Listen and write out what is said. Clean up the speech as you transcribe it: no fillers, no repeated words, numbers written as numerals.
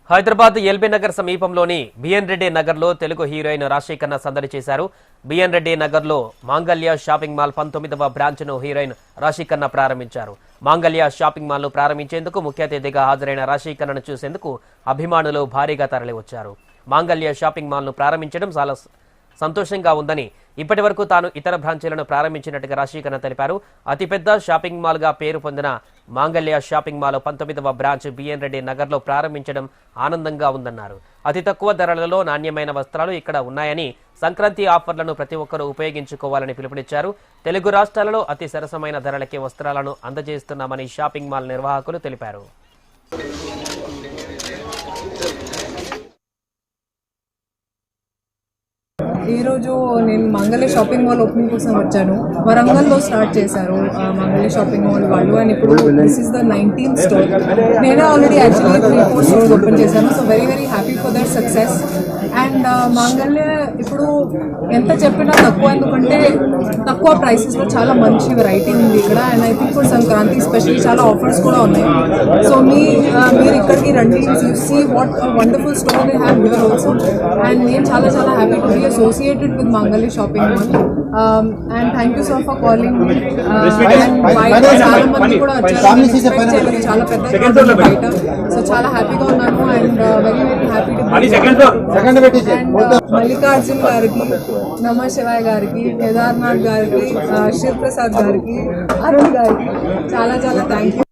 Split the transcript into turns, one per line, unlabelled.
Hyderabad LB Nagar సమీపంలోని B N Reddy నగర్లో Telugu heroine రాశి ఖన్నా సందడి చేశారు. బిఎన్ రెడ్డి నగర్లో మాంగళ్య షాపింగ్ మాల్ 19వ బ్రాంచ్ను హీరోయిన్ రాశి ఖన్నా ప్రారంభించారు. మాంగళ్య షాపింగ్ మాల్ను ప్రారంభించేందుకు ముఖ్య అతిథిగా హాజరైన రాశి ఖన్నాను చూసేందుకు అభిమానులు భారీగా తరలివచ్చారు. మాంగళ్య షాపింగ్ మాల్ను ప్రారంభించడం చాలా సంతోషంగా ఉందని, ఇప్పటి వరకు తాను ఇతర బ్రాంచీలను ప్రారంభించినట్టుగా రాశి ఖన్నా తెలిపారు. అతిపెద్ద షాపింగ్ మాల్ గా పేరు పొందిన మాంగళ్య షాపింగ్ మాల్ 19వ బ్రాంచ్ బిఎన్ రెడ్డి నగర్లో ప్రారంభించడం ఆనందంగా ఉందన్నారు. అతి తక్కువ ధరలలో నాణ్యమైన వస్త్రాలు ఇక్కడ ఉన్నాయని, సంక్రాంతి ఆఫర్లను ప్రతి ఒక్కరూ ఉపయోగించుకోవాలని పిలుపునిచ్చారు. తెలుగు రాష్ట్రాలలో అతి సరసమైన ధరలకే వస్త్రాలను అందజేస్తున్నామని షాపింగ్ మాల్ నిర్వాహకులు తెలిపారు.
ఈరోజు నేను మాంగళ్య షాపింగ్ మాల్ ఓపెనింగ్ కోసం వచ్చాను. వరంగల్లో స్టార్ట్ చేశారు మాంగళ్య షాపింగ్ మాల్ వాళ్ళు, అండ్ ఇప్పుడు this is the 19th store. నేనే ఆల్రెడీ యాక్చువల్లీ 3-4 స్టోర్స్ ఓపెన్ చేశాను. So very happy for that success. And మాంగళ్య ఇప్పుడు ఎంత చెప్పినా తక్కువ, ఎందుకంటే తక్కువ ప్రైసెస్లో చాలా మంచి వెరైటీ ఉంది ఇక్కడ. And I think for Sankranti specially చాలా ఆఫర్స్ కూడా ఉన్నాయి. సో మీరు ఇక్కడికి రండి, see what wonderful store they have here also. And నేను చాలా happy to be associated with Mangalya Shopping Mall. And thank you sir for calling me. And చాలా మంది కూడా వచ్చారు, చాలా పెద్ద బయట. సో చాలా హ్యాపీగా ఉన్నాను and very happy to Mallikarjun గారికి, నమ శివాయ్ గారికి, కేదార్నాథ్ గారికి, శివ్ ప్రసాద్ గారికి, అరుణ్ గారికి చాలా థ్యాంక్ యూ.